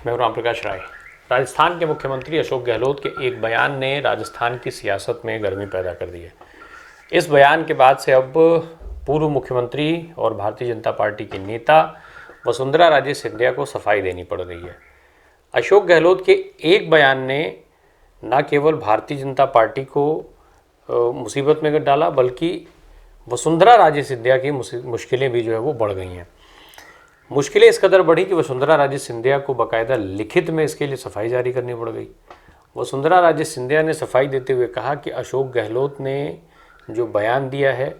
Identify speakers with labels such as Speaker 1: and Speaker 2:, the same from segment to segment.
Speaker 1: मैं हूं राम प्रकाश राय। राजस्थान के मुख्यमंत्री अशोक गहलोत के एक बयान ने राजस्थान की सियासत में गर्मी पैदा कर दी है। इस बयान के बाद से अब पूर्व मुख्यमंत्री और भारतीय जनता पार्टी की नेता वसुंधरा राजे सिंधिया को सफाई देनी पड़ रही है। अशोक गहलोत के एक बयान ने न केवल भारतीय जनता पार्टी को मुसीबत में डाला, बल्कि वसुंधरा राजे सिंधिया की मुश्किलें भी जो है वो बढ़ गई हैं। मुश्किलें इस कदर बढ़ी कि वसुंधरा राजे सिंधिया को बाकायदा लिखित में इसके लिए सफाई जारी करनी पड़ गई। वसुंधरा राजे सिंधिया ने सफाई देते हुए कहा कि अशोक गहलोत ने जो बयान दिया है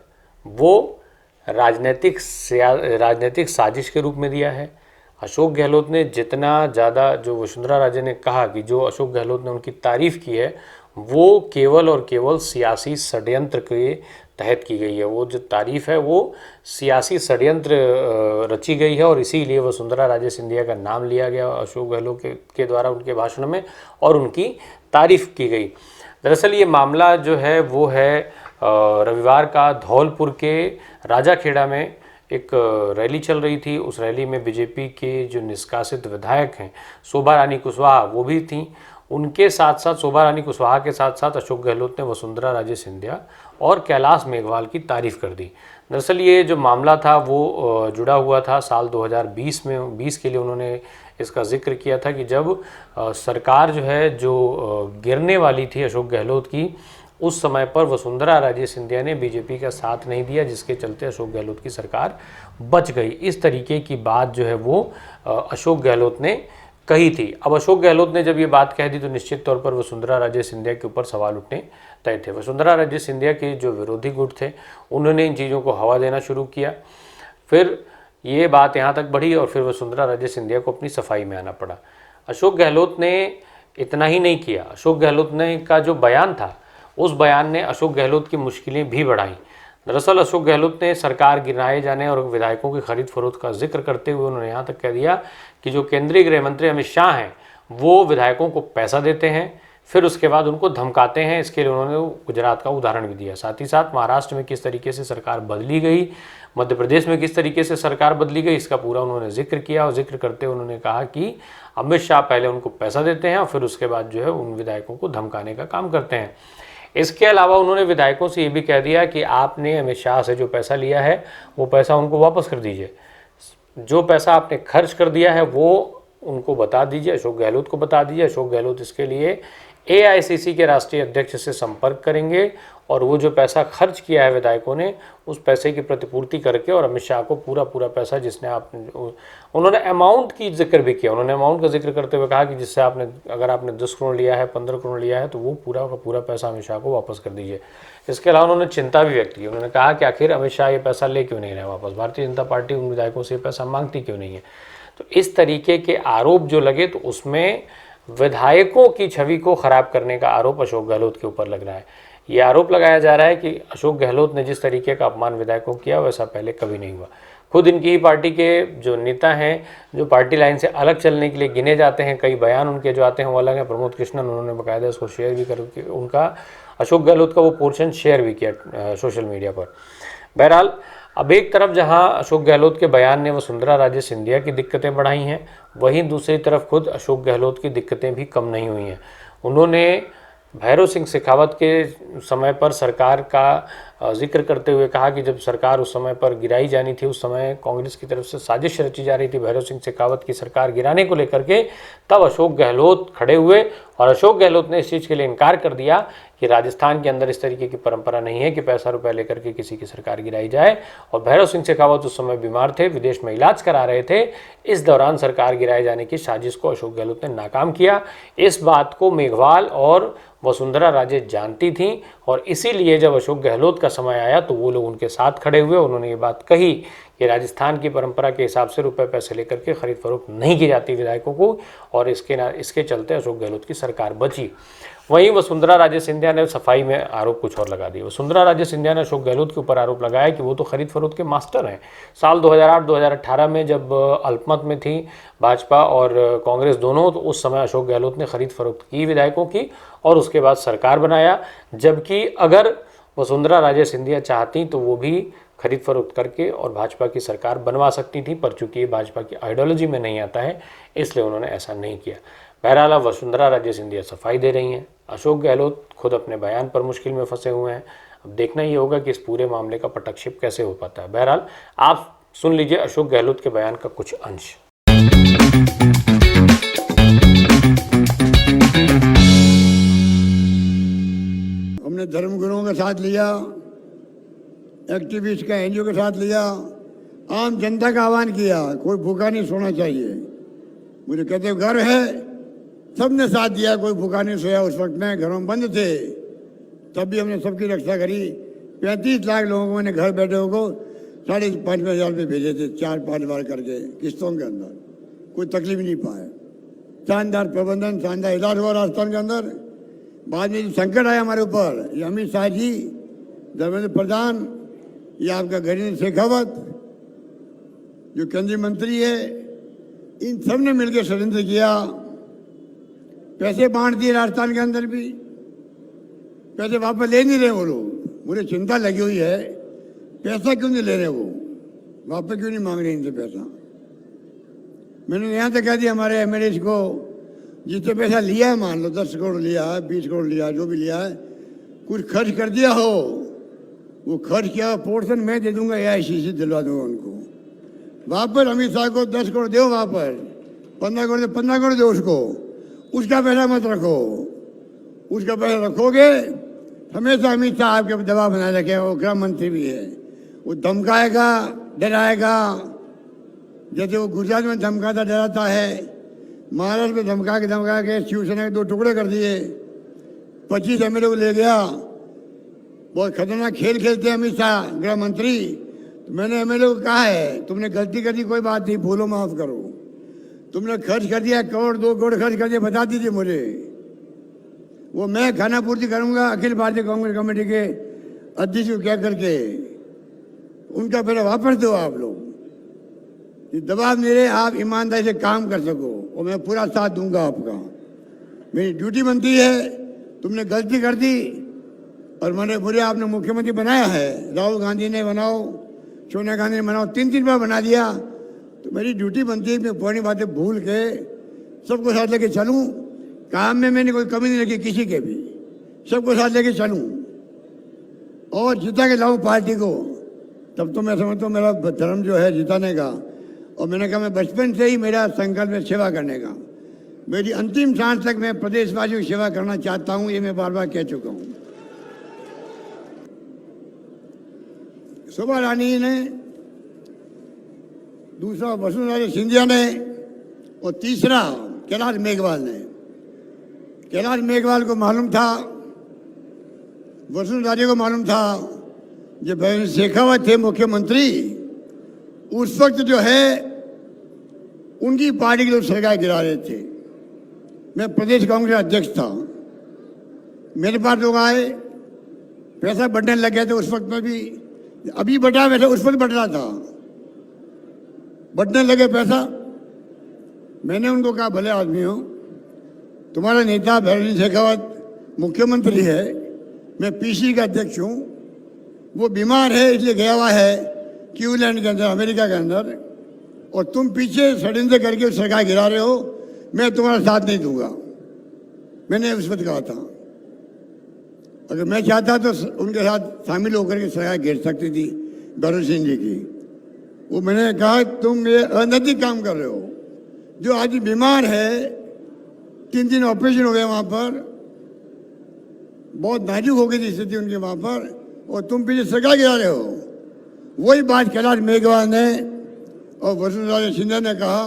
Speaker 1: वो राजनीतिक साजिश के रूप में दिया है। अशोक गहलोत ने जितना ज़्यादा, जो वसुंधरा राजे ने कहा कि जो अशोक गहलोत ने उनकी तारीफ़ की है वो केवल और केवल सियासी षड्यंत्र के तहत की गई है। वो जो तारीफ़ है वो सियासी षड्यंत्र रची गई है और इसीलिए वसुंधरा राजे सिंधिया का नाम लिया गया अशोक गहलोत के द्वारा उनके भाषण में और उनकी तारीफ़ की गई। दरअसल ये मामला जो है वो है रविवार का धौलपुर के राजाखेड़ा में एक रैली चल रही थी। उस रैली में बीजेपी के जो निष्कासित विधायक हैं शोभा रानी कुशवाहा वो भी थीं। उनके साथ साथ शोभा रानी कुशवाहा के साथ साथ अशोक गहलोत ने वसुंधरा राजे सिंधिया और कैलाश मेघवाल की तारीफ़ कर दी। दरअसल ये जो मामला था वो जुड़ा हुआ था साल 2020 में। 20 के लिए उन्होंने इसका जिक्र किया था कि जब सरकार जो है गिरने वाली थी अशोक गहलोत की, उस समय पर वसुंधरा राजे सिंधिया ने बीजेपी का साथ नहीं दिया, जिसके चलते अशोक गहलोत की सरकार बच गई। इस तरीके की बात जो है वो अशोक गहलोत ने कही थी। अब अशोक गहलोत ने जब ये बात कह दी तो निश्चित तौर पर वसुंधरा राजे सिंधिया के ऊपर सवाल उठने तय थे। वसुंधरा राजे सिंधिया के जो विरोधी गुट थे उन्होंने इन चीज़ों को हवा देना शुरू किया। फिर ये बात यहाँ तक बढ़ी और फिर वसुंधरा राजे सिंधिया को अपनी सफाई में आना पड़ा। अशोक गहलोत ने इतना ही नहीं किया, अशोक गहलोत ने का जो बयान था उस बयान ने अशोक गहलोत की मुश्किलें भी बढ़ाई। दरअसल अशोक गहलोत ने सरकार गिराए जाने और विधायकों की खरीद फरोख्त का जिक्र करते हुए उन्होंने यहाँ तक कह दिया कि जो केंद्रीय गृह मंत्री अमित शाह हैं वो विधायकों को पैसा देते हैं, फिर उसके बाद उनको धमकाते हैं। इसके लिए उन्होंने गुजरात का उदाहरण भी दिया। साथ ही साथ महाराष्ट्र में किस तरीके से सरकार बदली गई, मध्य प्रदेश में किस तरीके से सरकार बदली गई, इसका पूरा उन्होंने जिक्र किया। और जिक्र करते उन्होंने कहा कि अमित शाह पहले उनको पैसा देते हैं और फिर उसके बाद जो है उन विधायकों को धमकाने का काम करते हैं। इसके अलावा उन्होंने विधायकों से ये भी कह दिया कि आपने अमित शाह से जो पैसा लिया है वो पैसा उनको वापस कर दीजिए, जो पैसा आपने खर्च कर दिया है वो उनको बता दीजिए, अशोक गहलोत को बता दीजिए। अशोक गहलोत इसके लिए AICC के राष्ट्रीय अध्यक्ष से संपर्क करेंगे और वो जो पैसा खर्च किया है विधायकों ने उस पैसे की प्रतिपूर्ति करके और अमित शाह को पूरा पैसा जिसने उन्होंने अमाउंट की जिक्र भी किया। उन्होंने अमाउंट का जिक्र करते हुए कहा कि जिससे अगर आपने 10 करोड़ लिया है, 15 करोड़ लिया है तो वो पूरा का पूरा पैसा अमित शाह को वापस कर दीजिए। इसके अलावा उन्होंने चिंता भी व्यक्त की। उन्होंने कहा कि आखिर अमित शाह ये पैसा ले क्यों नहीं रहे वापस, भारतीय जनता पार्टी उन विधायकों से पैसा मांगती क्यों नहीं है। तो इस तरीके के आरोप जो लगे तो उसमें विधायकों की छवि को खराब करने का आरोप अशोक गहलोत के ऊपर लग रहा है। ये आरोप लगाया जा रहा है कि अशोक गहलोत ने जिस तरीके का अपमान विधायकों को किया वैसा पहले कभी नहीं हुआ। खुद इनकी ही पार्टी के जो नेता हैं, जो पार्टी लाइन से अलग चलने के लिए गिने जाते हैं, कई बयान उनके जो आते हैं वो अलग हैं। प्रमोद कृष्णन, उन्होंने बाकायदा इसको शेयर भी करके उनका अशोक गहलोत का वो पोर्शन शेयर भी किया सोशल मीडिया पर। बहरहाल अब एक तरफ जहां अशोक गहलोत के बयान ने वसुंधरा राजे सिंधिया की दिक्कतें बढ़ाई हैं, वहीं दूसरी तरफ खुद अशोक गहलोत की दिक्कतें भी कम नहीं हुई हैं। उन्होंने भैरव सिंह शेखावत के समय पर सरकार का जिक्र करते हुए कहा कि जब सरकार उस समय पर गिराई जानी थी उस समय कांग्रेस की तरफ से साजिश रची जा रही थी भैरव सिंह शेखावत की सरकार गिराने को लेकर के, तब अशोक गहलोत खड़े हुए और अशोक गहलोत ने इस चीज़ के लिए इनकार कर दिया कि राजस्थान के अंदर इस तरीके की परंपरा नहीं है कि पैसा रुपया लेकर के किसी की सरकार गिराई जाए। और भैरव सिंह शेखावत उस समय बीमार थे, विदेश में इलाज करा रहे थे। इस दौरान सरकार गिराए जाने की साजिश को अशोक गहलोत ने नाकाम किया। इस बात को मेघवाल और वसुंधरा राजे जानती थीं और इसीलिए जब अशोक गहलोत का समय आया तो वो लोग उनके साथ खड़े हुए। उन्होंने ये बात कही कि राजस्थान की परंपरा के हिसाब से रुपए पैसे लेकर के खरीद फरोख्त नहीं की जाती विधायकों को, और इसके चलते अशोक गहलोत की सरकार बची। वहीं वसुंधरा राजे सिंधिया ने सफाई में आरोप कुछ और लगा दिया। वसुंधरा राजे सिंधिया ने अशोक गहलोत के ऊपर आरोप लगाया कि वो तो खरीद फरोख्त के मास्टर हैं। साल 2008-2018 में जब अल्पमत में थी भाजपा और कांग्रेस दोनों, तो उस समय अशोक गहलोत ने खरीद फरोख्त की विधायकों की और उसके बाद सरकार बनाया। जबकि अगर वसुंधरा राजे सिंधिया चाहती तो वो भी खरीद फरोख्त करके और भाजपा की सरकार बनवा सकती थी, पर चूंकि ये भाजपा की आइडियोलॉजी में नहीं आता है इसलिए उन्होंने ऐसा नहीं किया। बहरहाल अब वसुंधरा राजे सिंधिया सफाई दे रही हैं, अशोक गहलोत खुद अपने बयान पर मुश्किल में फंसे हुए हैं। अब देखना ये होगा कि इस पूरे मामले का पटक्षेप कैसे हो पाता है। बहरहाल आप सुन लीजिए अशोक गहलोत के बयान का कुछ अंश।
Speaker 2: हमने धर्मगुरुओं के साथ लिया, एक्टिविस्ट का एनजीओ के साथ लिया, आम जनता का आह्वान किया, कोई भूखा नहीं सोना चाहिए। मुझे कहते गर्व है, सबने साथ दिया, कोई भूखा नहीं सोया। उस वक्त में घरों में बंद थे, तब भी हमने सबकी रक्षा करी। 35 लाख लोगों को मैंने घर बैठे को 5,500 रुपये भेजे थे, 4-5 बार करके किस्तों के अंदर, कोई तकलीफ नहीं पाया। शानदार प्रबंधन, शानदार इलाज हुआ राजस्थान के अंदर। बाद में संकट आया हमारे ऊपर, ये अमित शाह जी, धर्मेंद्र प्रधान, ये आपका गजेंद्र शेखावत जो केंद्रीय मंत्री है, इन सब ने मिलकर षड्यंत्र किया। पैसे बांट दिए राजस्थान के अंदर भी, पैसे वापस ले नहीं रहे वो लोग। मुझे चिंता लगी हुई है, पैसा क्यों नहीं ले रहे वो, वापस क्यों नहीं मांग रहे इनसे पैसा। मैंने यहाँ तक कह दिया हमारे एमएलए को, जितने पैसा लिया है, मान लो 10 करोड़ लिया है, 20 करोड़ लिया, जो भी लिया है, कुछ खर्च कर दिया हो, वो खर्च किया पोर्शन मैं दे दूंगा, AICC दिलवा दूंगा उनको। वापस अमित शाह को 10 करोड़ दो, वापस 15 करोड़ दे, 15 करोड़ दो उसको, उसका पैसा मत रखो। उसका पैसा रखोगे हमेशा अमित शाह आपके दबाव बनाए रखे, वो गृह मंत्री भी है, वो धमकाएगा, डराएगा। जैसे वो गुजरात में धमकाता डराता है, महाराष्ट्र में धमका के शिवसेना के 2 टुकड़े कर दिए, 25 MLA को ले गया। बहुत खतरनाक खेल खेलते हैं अमित शाह गृह मंत्री। तो मैंने MLA को कहा है, तुमने गलती कर दी, कोई बात नहीं, भूलो माफ करो। तुमने खर्च कर दिया, 1 करोड़ 2 करोड़ खर्च कर दिया, बता दीजिए मुझे, वो मैं खाना पूर्ति करूंगा अखिल भारतीय कांग्रेस कमेटी के अध्यक्ष को क्या करके, उनका पैसा वापस दो। आप लोग दबाव नहीं रहे, आप ईमानदारी से काम कर सको और मैं पूरा साथ दूंगा आपका। मेरी ड्यूटी बनती है। तुमने गलती कर दी और मुझे आपने मुख्यमंत्री बनाया है, राहुल गांधी ने बनाओ, सोनिया गांधी ने बनाओ, 3 बार बना दिया, तो मेरी ड्यूटी बनती है मैं पुरानी बातें भूल के सबको साथ लेके चलूं। काम में मैंने कोई कमी नहीं रखी किसी के भी, सबको साथ लेके चलूं और जिता के लाऊं पार्टी को। तब तो मैं समझता हूँ मेरा धर्म जो है जिताने का। और मैंने कहा मैं बचपन से ही मेरा संकल्प है सेवा करने का। मेरी अंतिम सांस तक मैं प्रदेशवासियों की सेवा करना चाहता हूँ, ये मैं बार बार कह चुका हूँ। शोभा रानी ने, दूसरा वसुंधरा राजे सिंधिया ने और तीसरा कैलाश मेघवाल ने। कैलाश मेघवाल को मालूम था, वसुंधरा राजे को मालूम था, जब गजेंद्र शेखावत थे मुख्यमंत्री, उस वक्त जो है उनकी पार्टी के लोग सरकार गिरा रहे थे। मैं प्रदेश कांग्रेस अध्यक्ष था, मेरे पास लोग आए, पैसा बढ़ने लग गया था उस वक्त में भी, अभी बढ़ा वैसे उस वक्त बढ़ रहा था, बढ़ने लगे पैसा। मैंने उनको कहा भले आदमी हो, तुम्हारा नेता गजेंद्र शेखावत मुख्यमंत्री है, मैं PC का अध्यक्ष हूँ, वो बीमार है इसलिए गया हुआ है क्यूलैंड के अंदर, अमेरिका के अंदर, और तुम पीछे षड्यंत्र करके सरकार गिरा रहे हो, मैं तुम्हारा साथ नहीं दूंगा। मैंने उस वक्त कहा था, अगर मैं चाहता तो उनके साथ शामिल होकर के सरकार गिर सकती थी गौरव सिंह जी की। वो मैंने कहा तुम ये अनैतिक काम कर रहे हो। जो आदमी बीमार है, 3 दिन ऑपरेशन हो गया वहाँ पर, बहुत नाजुक हो गई थी स्थिति उनके वहाँ पर, और तुम पीछे सरकार गिरा रहे हो। वही बात कैलाश मेघवाल ने और वसुंधरा राजे सिंधिया ने कहा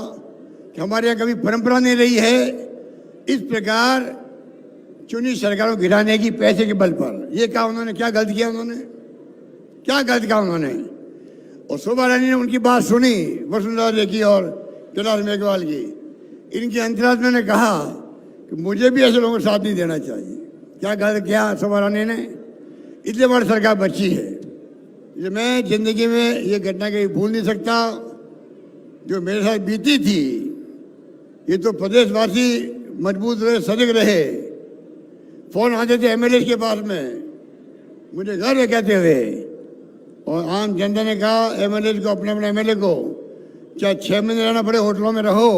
Speaker 2: कि हमारे यहाँ कभी परंपरा नहीं रही है इस प्रकार चुनी सरकारों को गिराने की पैसे के बल पर। ये कहा उन्होंने, क्या गलत किया उन्होंने, क्या गलत कहा उन्होंने। और शोभा रानी ने उनकी बात सुनी, वसुंधरा राजे की और कैलाश मेघवाल की। इनकी अंतरात्मा ने कहा कि मुझे भी ऐसे लोगों को साथ नहीं देना चाहिए। क्या गलत किया शोभा रानी ने, इसलिए हमारी सरकार बची है। इसलिए मैं जिंदगी में ये घटना कहीं भूल नहीं सकता जो मेरे साथ बीती थी। ये तो प्रदेशवासी मजबूत रहे, सजग रहे। फोन आते थे MLA के पास में, मुझे गर्व है कहते हुए और आम जनता ने कहा एमएलए को, अपने अपने एमएलए को, चाहे 6 महीने रहना पड़े होटलों में रहो,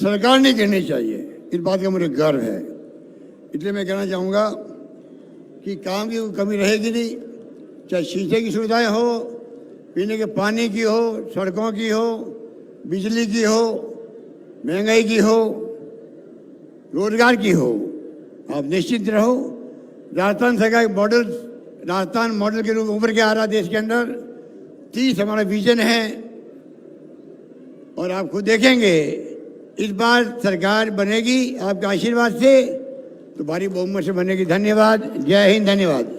Speaker 2: सरकार नहीं करनी चाहिए। इस बात का मुझे गर्व है। इसलिए मैं कहना चाहूँगा कि काम की कमी रहेगी नहीं, चाहे शीशे की सुविधाएं हो, पीने के पानी की हो, सड़कों की हो, बिजली की हो, महंगाई की हो, रोजगार की हो। आप निश्चित रहो, राजस्थान सरकार मॉडल, राजस्थान मॉडल के रूप में उभर के आ रहा देश के अंदर। 30 हमारा विजन है और आप खुद देखेंगे इस बार सरकार बनेगी आपके आशीर्वाद से, तो भारी बहुमत से बनेगी। धन्यवाद। जय हिंद। धन्यवाद।